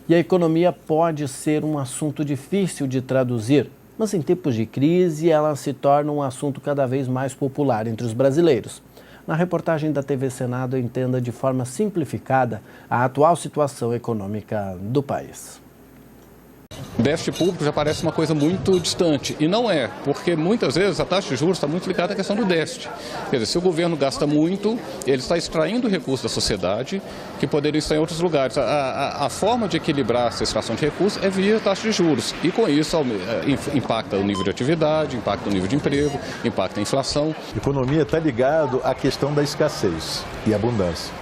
E a economia pode ser um assunto difícil de traduzir, mas em tempos de crise ela se torna um assunto cada vez mais popular entre os brasileiros. Na reportagem da TV Senado, entenda de forma simplificada a atual situação econômica do país. O déficit público já parece uma coisa muito distante, e não é, porque muitas vezes a taxa de juros está muito ligada à questão do déficit. Quer dizer, se o governo gasta muito, ele está extraindo recursos da sociedade que poderiam estar em outros lugares. A forma de equilibrar essa extração de recursos é via taxa de juros, e com isso impacta o nível de atividade, impacta o nível de emprego, impacta a inflação. A economia está ligada à questão da escassez e abundância.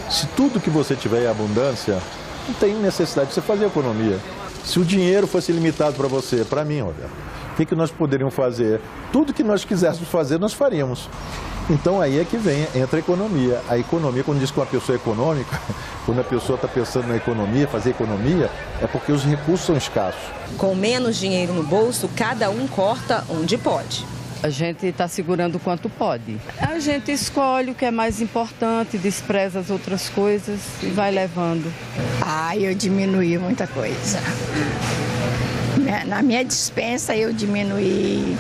Se tudo que você tiver é abundância, não tem necessidade de você fazer economia. Se o dinheiro fosse limitado para você, para mim, olha, o que nós poderíamos fazer? Tudo que nós quiséssemos fazer, nós faríamos. Então aí é que entra a economia. A economia, quando diz que uma pessoa é econômica, quando a pessoa está pensando na economia, fazer economia, é porque os recursos são escassos. Com menos dinheiro no bolso, cada um corta onde pode. A gente está segurando o quanto pode. A gente escolhe o que é mais importante, despreza as outras coisas e vai levando. Eu diminuí muita coisa. Na minha despensa eu diminuí,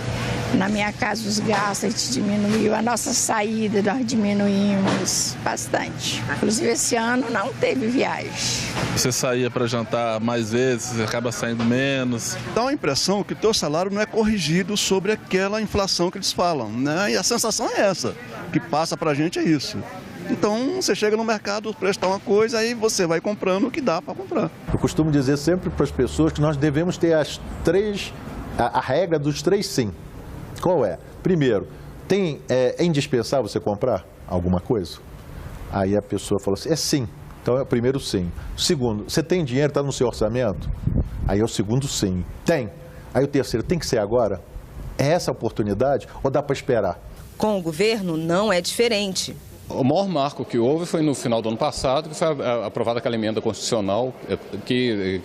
na minha casa os gastos a gente diminuiu, a nossa saída nós diminuímos bastante. Inclusive esse ano não teve viagem. Você saía para jantar mais vezes, acaba saindo menos. Dá uma impressão que o teu salário não é corrigido sobre aquela inflação que eles falam, né? E a sensação é essa, que passa para a gente é isso. Então, você chega no mercado, prestar uma coisa, aí você vai comprando o que dá para comprar. Eu costumo dizer sempre para as pessoas que nós devemos ter a regra dos 3 sim. Qual é? Primeiro, é indispensável você comprar alguma coisa? Aí a pessoa fala assim, é sim. Então é o primeiro sim. Segundo, você tem dinheiro, está no seu orçamento? Aí é o segundo sim. Tem. Aí o terceiro, tem que ser agora? É essa a oportunidade ou dá para esperar? Com o governo não é diferente. O maior marco que houve foi no final do ano passado, que foi aprovada aquela emenda constitucional,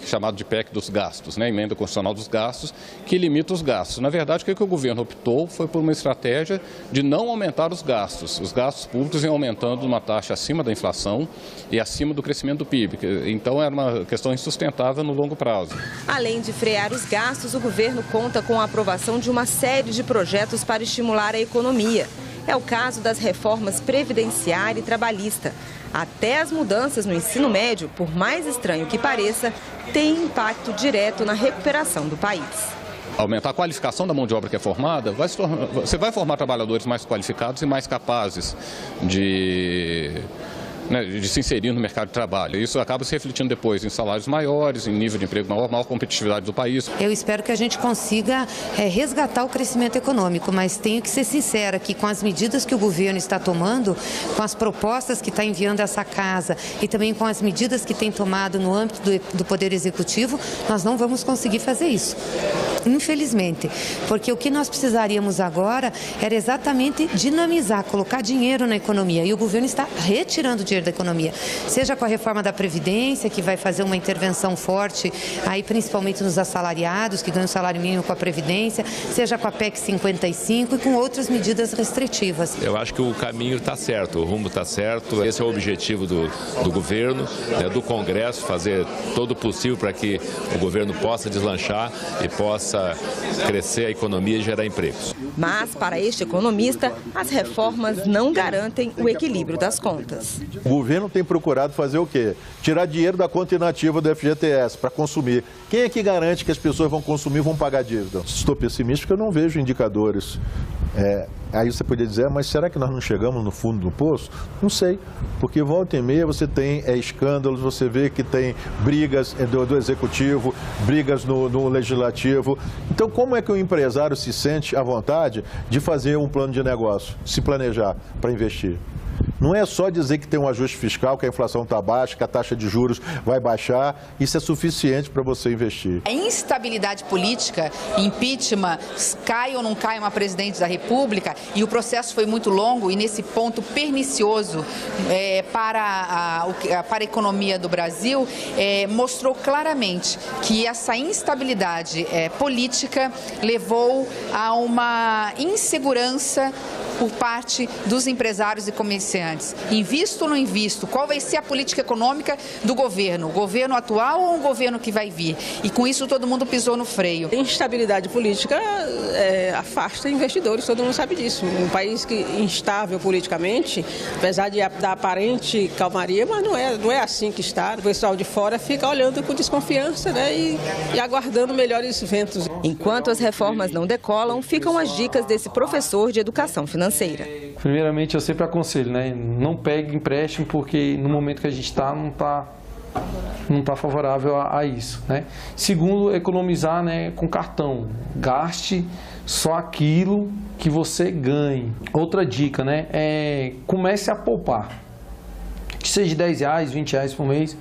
chamada de PEC dos gastos, né? Emenda constitucional dos gastos, que limita os gastos. Na verdade, o que o governo optou foi por uma estratégia de não aumentar os gastos. Os gastos públicos iam aumentando numa taxa acima da inflação e acima do crescimento do PIB. Então, era uma questão insustentável no longo prazo. Além de frear os gastos, o governo conta com a aprovação de uma série de projetos para estimular a economia. É o caso das reformas previdenciária e trabalhista. Até as mudanças no ensino médio, por mais estranho que pareça, têm impacto direto na recuperação do país. Aumentar a qualificação da mão de obra que é formada, você vai formar trabalhadores mais qualificados e mais capazes de se inserir no mercado de trabalho. Isso acaba se refletindo depois em salários maiores, em nível de emprego maior, maior competitividade do país. Eu espero que a gente consiga resgatar o crescimento econômico, mas tenho que ser sincera que com as medidas que o governo está tomando, com as propostas que está enviando a essa casa e também com as medidas que tem tomado no âmbito do Poder Executivo, nós não vamos conseguir fazer isso. Infelizmente, porque o que nós precisaríamos agora era exatamente dinamizar, colocar dinheiro na economia, e o governo está retirando dinheiro da economia, seja com a reforma da Previdência, que vai fazer uma intervenção forte, aí principalmente nos assalariados, que ganham salário mínimo com a Previdência, seja com a PEC 55 e com outras medidas restritivas. Eu acho que o caminho está certo, o rumo está certo, esse é o objetivo do governo, do Congresso, fazer todo o possível para que o governo possa deslanchar e possa crescer a economia e gerar empregos. Mas, para este economista, as reformas não garantem o equilíbrio das contas. O governo tem procurado fazer o quê? Tirar dinheiro da conta inativa do FGTS para consumir. Quem é que garante que as pessoas vão consumir e vão pagar dívida? Estou pessimista porque eu não vejo indicadores. Aí você poderia dizer, mas será que nós não chegamos no fundo do poço? Não sei, porque volta e meia você tem escândalos, você vê que tem brigas do executivo, brigas no legislativo. Então, como é que o empresário se sente à vontade de fazer um plano de negócio, se planejar para investir? Não é só dizer que tem um ajuste fiscal, que a inflação está baixa, que a taxa de juros vai baixar. Isso é suficiente para você investir. A instabilidade política, impeachment, cai ou não cai uma presidente da República, e o processo foi muito longo e nesse ponto pernicioso para a economia do Brasil, mostrou claramente que essa instabilidade política levou a uma insegurança por parte dos empresários e comerciantes. Invisto ou não invisto? Qual vai ser a política econômica do governo? O governo atual ou o governo que vai vir? E com isso todo mundo pisou no freio. Instabilidade política afasta investidores, todo mundo sabe disso. Um país instável politicamente, apesar da aparente calmaria, mas não é assim que está. O pessoal de fora fica olhando com desconfiança, né, e aguardando melhores ventos. Enquanto as reformas não decolam, ficam as dicas desse professor de educação financeira. Primeiramente, eu sempre aconselho, né, não pegue empréstimo, porque no momento que a gente está, não está favorável a isso, né? Segundo, economizar, né, com cartão. Gaste só aquilo que você ganhe. Outra dica, né, comece a poupar. Que seja R$10, R$20 por mês,